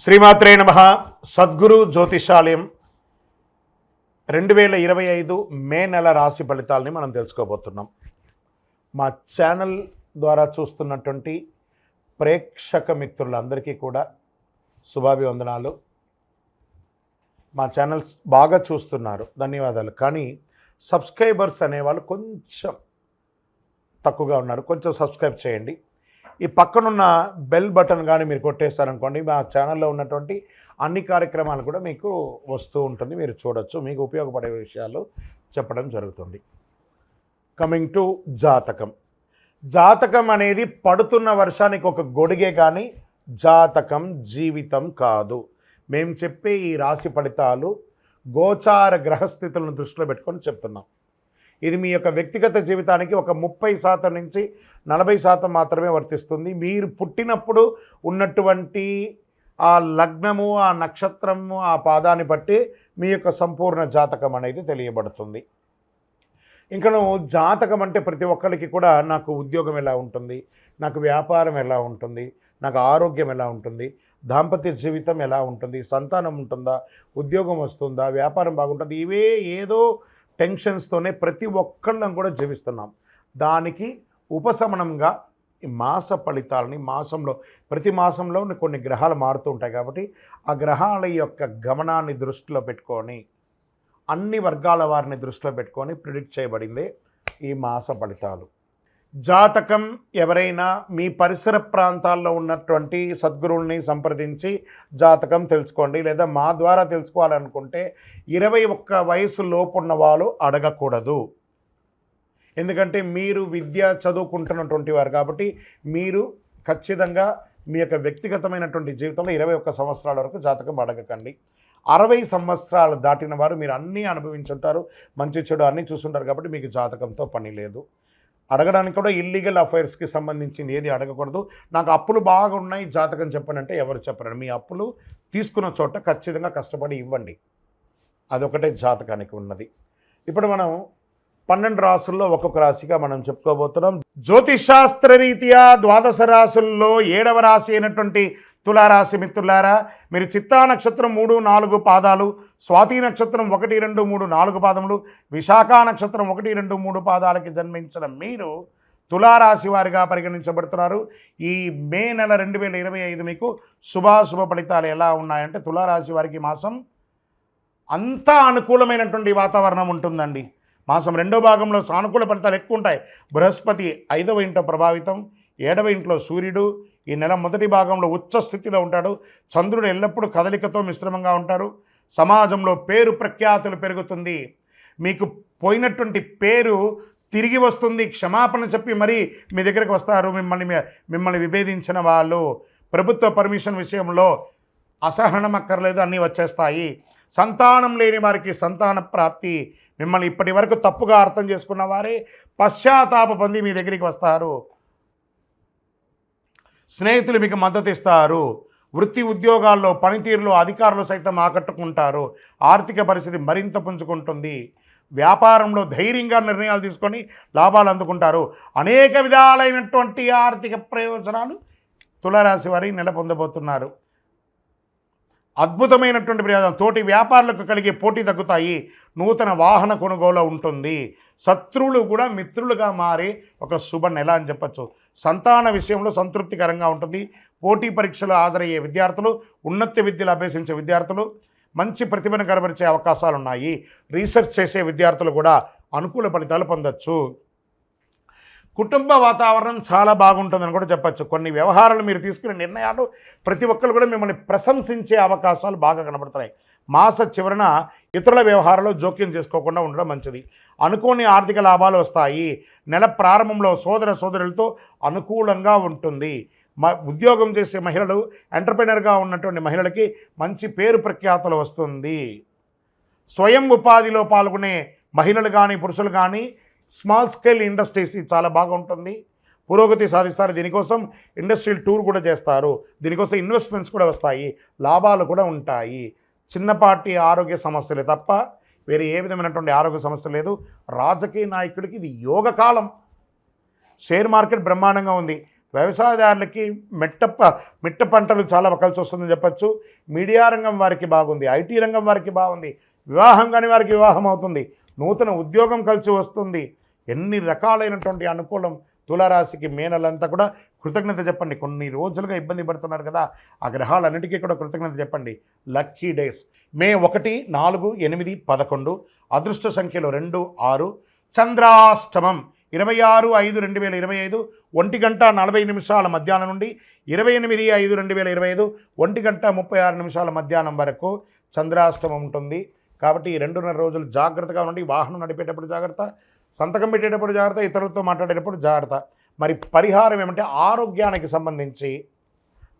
శ్రీమాత్రే నమః. సద్గురు జ్యోతిషాలయం 2025 మే నెల రాశి ఫలితాలని మనం తెలుసుకోబోతున్నాం. మా ఛానల్ ద్వారా చూస్తున్నటువంటి ప్రేక్షక మిత్రులందరికీ కూడా శుభాభివందనాలు. మా ఛానల్స్ బాగా చూస్తున్నారు, ధన్యవాదాలు. కానీ సబ్స్క్రైబర్స్ అనేవాళ్ళు కొంచెం తక్కువగా ఉన్నారు, కొంచెం సబ్స్క్రైబ్ చేయండి. ఈ పక్కనున్న బెల్ బటన్ కానీ మీరు కొట్టేస్తారనుకోండి, మా ఛానల్లో ఉన్నటువంటి అన్ని కార్యక్రమాలు కూడా మీకు వస్తూ ఉంటుంది, మీరు చూడొచ్చు. మీకు ఉపయోగపడే విషయాలు చెప్పడం జరుగుతుంది. కమింగ్ టు జాతకం. జాతకం అనేది పడుతున్న వర్షానికి ఒక గొడుగే, కానీ జాతకం జీవితం కాదు. మేము చెప్పే ఈ రాశి ఫలితాలు గోచార గ్రహస్థితులను దృష్టిలో పెట్టుకొని చెప్తున్నాం. ఇది మీ యొక్క వ్యక్తిగత జీవితానికి ఒక 30% నుంచి 40% మాత్రమే వర్తిస్తుంది. మీరు పుట్టినప్పుడు ఉన్నటువంటి ఆ లగ్నము, ఆ నక్షత్రము, ఆ పాదాన్ని బట్టి మీ యొక్క సంపూర్ణ జాతకం అనేది తెలియబడుతుంది. ఇంకా జాతకం అంటే ప్రతి ఒక్కరికి కూడా నాకు ఉద్యోగం ఎలా ఉంటుంది, నాకు వ్యాపారం ఎలా ఉంటుంది, నాకు ఆరోగ్యం ఎలా ఉంటుంది, దాంపత్య జీవితం ఎలా ఉంటుంది, సంతానం ఉంటుందా, ఉద్యోగం వస్తుందా, వ్యాపారం బాగుంటుంది, ఇవే ఏదో టెన్షన్స్తోనే ప్రతి ఒక్కళ్ళం కూడా జీవిస్తున్నాం. దానికి ఉపశమనంగా ఈ మాస ఫలితాలని ప్రతి మాసంలో కొన్ని గ్రహాలు మారుతూ ఉంటాయి. కాబట్టి ఆ గ్రహాల యొక్క గమనాన్ని దృష్టిలో పెట్టుకొని, అన్ని వర్గాల వారిని దృష్టిలో పెట్టుకొని ప్రిడిక్ట్ చేయబడిందే ఈ మాస ఫలితాలు. జాతకం ఎవరైనా మీ పరిసర ప్రాంతాల్లో ఉన్నటువంటి సద్గురువుల్ని సంప్రదించి జాతకం తెలుసుకోండి. లేదా మా ద్వారా తెలుసుకోవాలనుకుంటే 21 వయసు లోపు ఉన్న వాళ్ళు అడగకూడదు. ఎందుకంటే మీరు విద్య చదువుకుంటున్నటువంటి వారు కాబట్టి మీరు ఖచ్చితంగా మీ యొక్క వ్యక్తిగతమైనటువంటి జీవితంలో 21 సంవత్సరాల వరకు జాతకం అడగకండి. 60 సంవత్సరాలు దాటిన వారు మీరు అన్నీ అనుభవించుంటారు, మంచి చెడు అన్నీ చూసుంటారు కాబట్టి మీకు జాతకంతో పని లేదు. అడగడానికి కూడా ఇల్లీగల్ అఫైర్స్కి సంబంధించింది ఏది అడగకూడదు. నాకు అప్పులు బాగా ఉన్నాయి, జాతకం చెప్పనంటే ఎవరు చెప్పరండి. మీ అప్పులు తీసుకున్న చోట ఖచ్చితంగా కష్టపడి ఇవ్వండి, అదొకటే జాతకానికి ఉన్నది. ఇప్పుడు మనం 12 రాసుల్లో ఒక్కొక్క రాశిగా మనం చెప్పుకోబోతున్నాం. జ్యోతిషాస్త్ర రీత్యా 12 రాశుల్లో 7వ రాశి అయినటువంటి తులారాశి మిత్రులారా, మీరు చిత్తా నక్షత్రం 3, 4 పాదాలు, స్వాతి నక్షత్రం 1, 2, 3, 4 పాదములు, విశాఖ నక్షత్రం 1, 2, 3 పాదాలకి జన్మించిన మీరు తులారాశి వారిగా పరిగణించబడుతున్నారు. ఈ మే నెల 2025 మీకు శుభాశుభ ఫలితాలు ఎలా ఉన్నాయంటే, తులారాశి వారికి మాసం అంతా అనుకూలమైనటువంటి వాతావరణం ఉంటుందండి. మాసం 2వ భాగంలో సానుకూల ఫలితాలు ఎక్కువ ఉంటాయి. బృహస్పతి 5వ ఇంట్లో ప్రభావితం, 7వ ఇంట్లో సూర్యుడు ఈ నెల మొదటి భాగంలో ఉచ్చ స్థితిలో ఉంటాడు. చంద్రుడు ఎల్లప్పుడూ కదలికతో మిశ్రమంగా ఉంటారు. సమాజంలో పేరు ప్రఖ్యాతులు పెరుగుతుంది. మీకు పోయినటువంటి పేరు తిరిగి వస్తుంది. క్షమాపణ చెప్పి మరీ మీ దగ్గరికి వస్తారు మిమ్మల్ని విభేదించిన వాళ్ళు. ప్రభుత్వ పర్మిషన్ విషయంలో అసహనం అక్కర్లేదు, అన్నీ వచ్చేస్తాయి. సంతానం లేని వారికి సంతాన ప్రాప్తి. మిమ్మల్ని ఇప్పటి వరకు తప్పుగా అర్థం చేసుకున్న వారే పశ్చాత్తాప పొంది మీ దగ్గరికి వస్తారు. స్నేహితులు మీకు మద్దతు ఇస్తారు. వృత్తి ఉద్యోగాల్లో పనితీరులో అధికారులు సైతం ఆకట్టుకుంటారు. ఆర్థిక పరిస్థితి మరింత పుంజుకుంటుంది. వ్యాపారంలో ధైర్యంగా నిర్ణయాలు తీసుకొని లాభాలు అందుకుంటారు. అనేక విధాలైనటువంటి ఆర్థిక ప్రయోజనాలు తులారాశి వారి నెల పొందబోతున్నారు. అద్భుతమైనటువంటి ప్రయోజనం. తోటి వ్యాపారులకు కలిగే పోటీ తగ్గుతాయి. నూతన వాహన కొనుగోలు ఉంటుంది. శత్రువులు కూడా మిత్రులుగా మారే ఒక శుభ నెల అని చెప్పచ్చు. సంతాన విషయంలో సంతృప్తికరంగా ఉంటుంది. పోటీ పరీక్షలు హాజరయ్యే విద్యార్థులు, ఉన్నత విద్యలు అభ్యసించే విద్యార్థులు మంచి ప్రతిభను కనబరిచే అవకాశాలు ఉన్నాయి. రీసెర్చ్ చేసే విద్యార్థులు కూడా అనుకూల ఫలితాలు పొందొచ్చు. కుటుంబ వాతావరణం చాలా బాగుంటుందని కూడా చెప్పచ్చు. కొన్ని వ్యవహారాలు మీరు తీసుకునే నిర్ణయాలు ప్రతి ఒక్కరు కూడా మిమ్మల్ని ప్రశంసించే అవకాశాలు బాగా కనబడుతున్నాయి. మాస చివరన ఇతరుల వ్యవహారాల్లో జోక్యం చేసుకోకుండా ఉండడం మంచిది. అనుకోని ఆర్థిక లాభాలు వస్తాయి. నెల ప్రారంభంలో సోదర సోదరులతో అనుకూలంగా ఉంటుంది. ఉద్యోగం చేసే మహిళలు, ఎంటర్ప్రెనర్గా ఉన్నటువంటి మహిళలకి మంచి పేరు ప్రఖ్యాతులు వస్తుంది. స్వయం ఉపాధిలో పాల్గొనే మహిళలు కానీ పురుషులు కానీ స్మాల్ స్కేల్ ఇండస్ట్రీస్ చాలా బాగుంటుంది. పురోగతి సాధిస్తారు. దీనికోసం ఇండస్ట్రియల్ టూర్ కూడా చేస్తారు. దీనికోసం ఇన్వెస్ట్మెంట్స్ కూడా వస్తాయి. లాభాలు కూడా ఉంటాయి. చిన్నపాటి ఆరోగ్య సమస్యలే తప్ప వేరే ఏ విధమైనటువంటి ఆరోగ్య సమస్య లేదు. రాజకీయ నాయకుడికి ఇది యోగకాలం. షేర్ మార్కెట్ బ్రహ్మాండంగా ఉంది. వ్యవసాయదారులకి మిట్ట పంటలు చాలా కలిసి వస్తుందని చెప్పచ్చు. మీడియా రంగం వారికి బాగుంది, ఐటీ రంగం వారికి బాగుంది, వివాహం కాని వారికి వివాహం అవుతుంది, నూతన ఉద్యోగం కలిసి వస్తుంది. ఎన్ని రకాలైనటువంటి అనుకూలం తులారాశికి. మే నెలంతా కూడా కృతజ్ఞత చెప్పండి. కొన్ని రోజులుగా ఇబ్బంది పడుతున్నారు కదా, ఆ గ్రహాలన్నిటికీ కూడా కృతజ్ఞత చెప్పండి. లక్కీ డేస్ మే 1, 4, 8, 11. అదృష్ట సంఖ్యలు 2, 6. చంద్రాష్టమం 26/5/2025 1:40 మధ్యాహ్నం నుండి 28/5/2025 1:36 మధ్యాహ్నం వరకు చంద్రాష్టమం ఉంటుంది. కాబట్టి ఈ 2.5 రోజులు జాగ్రత్తగా ఉండి, వాహనం నడిపేటప్పుడు జాగ్రత్త, సంతకం పెట్టేటప్పుడు జాగ్రత్త, ఇతరులతో మాట్లాడేటప్పుడు జాగ్రత్త. మరి పరిహారం ఏమంటే ఆరోగ్యానికి సంబంధించి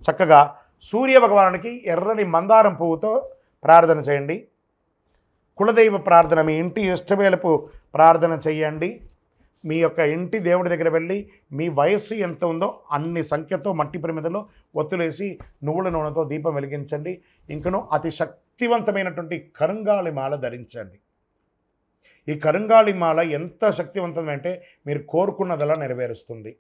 చక్కగా సూర్య భగవానునికి ఎర్రని మందారం పువ్వుతో ప్రార్థన చేయండి. కులదైవ ప్రార్థన, మీ ఇంటి ఇష్టవేళపు ప్రార్థన చేయండి. మీ యొక్క ఇంటి దేవుడి దగ్గర వెళ్ళి మీ వయస్సు ఎంత ఉందో అన్ని సంఖ్యతో మట్టి ప్రమిదలో ఒత్తులేసి నువ్వుల నూనెతో దీపం వెలిగించండి. ఇంకను అతి శక్తివంతమైనటువంటి కరుంగాళి మాల ధరించండి. ఈ కరుంగాళి మాల ఎంత శక్తివంతమంటే మీరు కోరుకున్నదలా నెరవేరుస్తుంది.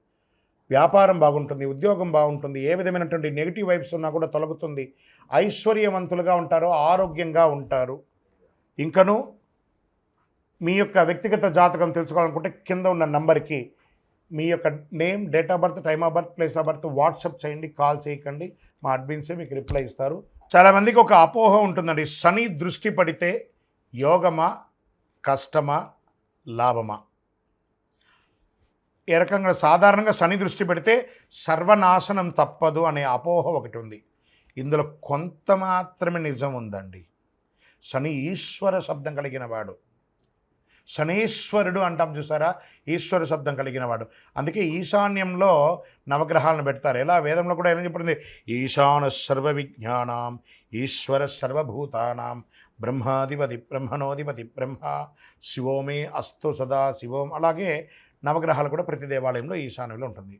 వ్యాపారం బాగుంటుంది, ఉద్యోగం బాగుంటుంది, ఏ విధమైనటువంటి నెగిటివ్ వైబ్స్ ఉన్నా కూడా తొలగుతుంది. ఐశ్వర్యవంతులుగా ఉంటారు, ఆరోగ్యంగా ఉంటారు. ఇంకను మీ యొక్క వ్యక్తిగత జాతకం తెలుసుకోవాలనుకుంటే కింద ఉన్న నంబర్కి మీ యొక్క name, date of birth, time of birth, place of birth WhatsApp చేయండి, కాల్ చేయకండి. మా అడ్మిన్సే మీకు రిప్లై ఇస్తారు. చాలామందికి ఒక అపోహ ఉంటుందండి, శని దృష్టి పడితే యోగమా, కష్టమా, లాభమా? ఏ రకంగా సాధారణంగా శని దృష్టి పెడితే సర్వనాశనం తప్పదు అనే అపోహ ఒకటి ఉంది. ఇందులో కొంత మాత్రమే నిజం ఉందండి. శని ఈశ్వర శబ్దం కలిగిన వాడు, శనేశ్వరుడు అంటాం చూసారా, ఈశ్వర శబ్దం కలిగిన వాడు. అందుకే ఈశాన్యంలో నవగ్రహాలను పెడతారు. ఎలా వేదంలో కూడా ఏమని చెప్పింది, ఈశాన సర్వ విజ్ఞానం ఈశ్వర సర్వభూతానాం బ్రహ్మాధిపతి బ్రహ్మణోధిపతి బ్రహ్మ శివోమే అస్తు సదా శివోం. అలాగే నవగ్రహాలు కూడా ప్రతి దేవాలయంలో ఈశాన్యంలో ఉంటుంది.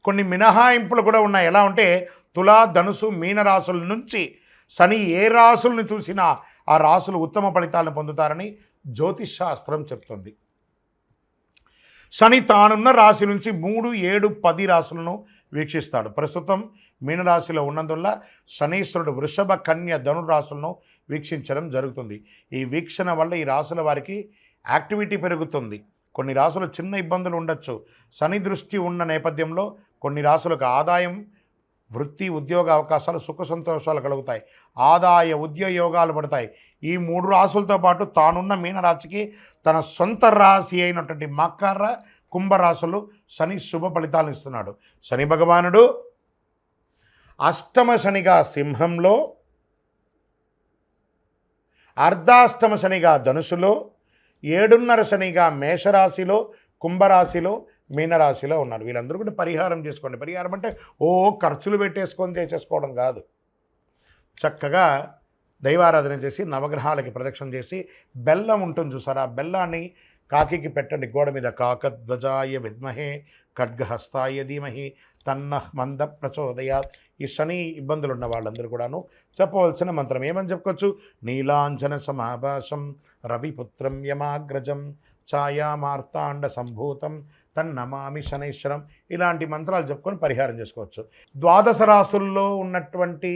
కొన్ని మినహాయింపులు కూడా ఉన్నాయి. ఎలా అంటే తులా, ధనుసు, మీన రాశుల నుంచి శని ఏ రాశులను చూసినా ఆ రాశులు ఉత్తమ ఫలితాలను పొందుతారని జ్యోతిష్ శాస్త్రం చెప్తుంది. శని తానున్న రాశి నుంచి 3, 7, 10 రాశులను వీక్షిస్తాడు. ప్రస్తుతం మీనరాశిలో ఉన్నందువల్ల శనీశ్వరుడు వృషభ, కన్య, ధను రాశులను వీక్షించడం జరుగుతుంది. ఈ వీక్షణ వల్ల ఈ రాశుల వారికి యాక్టివిటీ పెరుగుతుంది. కొన్ని రాశులు చిన్న ఇబ్బందులు ఉండొచ్చు. శని దృష్టి ఉన్న నేపథ్యంలో కొన్ని రాశులకు ఆదాయం, వృత్తి, ఉద్యోగ అవకాశాలు, సుఖ సంతోషాలు కలుగుతాయి. ఆదాయ ఉద్యోగాలు పడతాయి. ఈ 3 రాశులతో పాటు తానున్న మీనరాశికి తన సొంత రాశి అయినటువంటి మకర, కుంభరాశులు శని శుభ ఫలితాలను ఇస్తున్నాడు. శని భగవానుడు అష్టమ శనిగా సింహంలో, అర్ధాష్టమ శనిగా ధనుసులో, 7.5 శనిగా మేషరాశిలో, కుంభరాశిలో, మీనరాశిలో ఉన్నారు. వీళ్ళందరూ కూడా పరిహారం చేసుకోండి. పరిహారం అంటే ఖర్చులు పెట్టేసుకొని చేసేసుకోవడం కాదు. చక్కగా దైవారాధన చేసి నవగ్రహాలకి ప్రదక్షిణ చేసి బెల్లం ఉంటుంది చూసారా, ఆ బెల్లాన్ని కాకికి పెట్టండి. గోడ మీద కాకధ్వజాయ విద్మహే ఖడ్గహస్తాయ ధీమహి తన్నః మంద ప్రచోదయాత్. ఈ శని ఇబ్బందులు ఉన్న వాళ్ళందరూ కూడాను చెప్పవలసిన మంత్రం ఏమని చెప్పుకోవచ్చు, నీలాంజన సమాభాసం రవిపుత్రం యమాగ్రజం ఛాయామార్తాండ సంభూతం తన్నమామి శనైశ్వరం. ఇలాంటి మంత్రాలు చెప్పుకొని పరిహారం చేసుకోవచ్చు. 12 రాశుల్లో ఉన్నటువంటి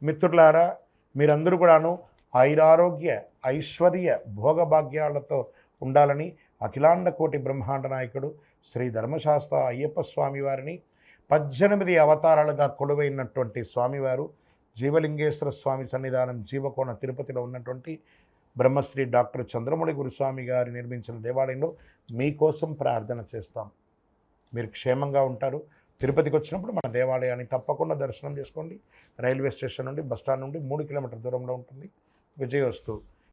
మిత్రులారా, మీరందరూ కూడాను ఐరారోగ్య, ఐశ్వర్య, భోగభాగ్యాలతో ఉండాలని అఖిలాండ కోటి బ్రహ్మాండ నాయకుడు శ్రీ ధర్మశాస్త్ర అయ్యప్ప స్వామి వారిని 18 అవతారాలుగా కొలువైనటువంటి స్వామివారు జీవలింగేశ్వర స్వామి సన్నిధానం జీవకోణ తిరుపతిలో ఉన్నటువంటి బ్రహ్మశ్రీ డాక్టర్ చంద్రమౌళి గురుస్వామి గారు నిర్మించిన దేవాలయంలో మీకోసం ప్రార్థన చేస్తాం. మీరు క్షేమంగా ఉంటారు. తిరుపతికి వచ్చినప్పుడు మన దేవాలయాన్ని తప్పకుండా దర్శనం చేసుకోండి. రైల్వే స్టేషన్ నుండి, బస్టాండ్ నుండి 3 కిలోమీటర్ల దూరంలో ఉంటుంది. విజయోస్తు.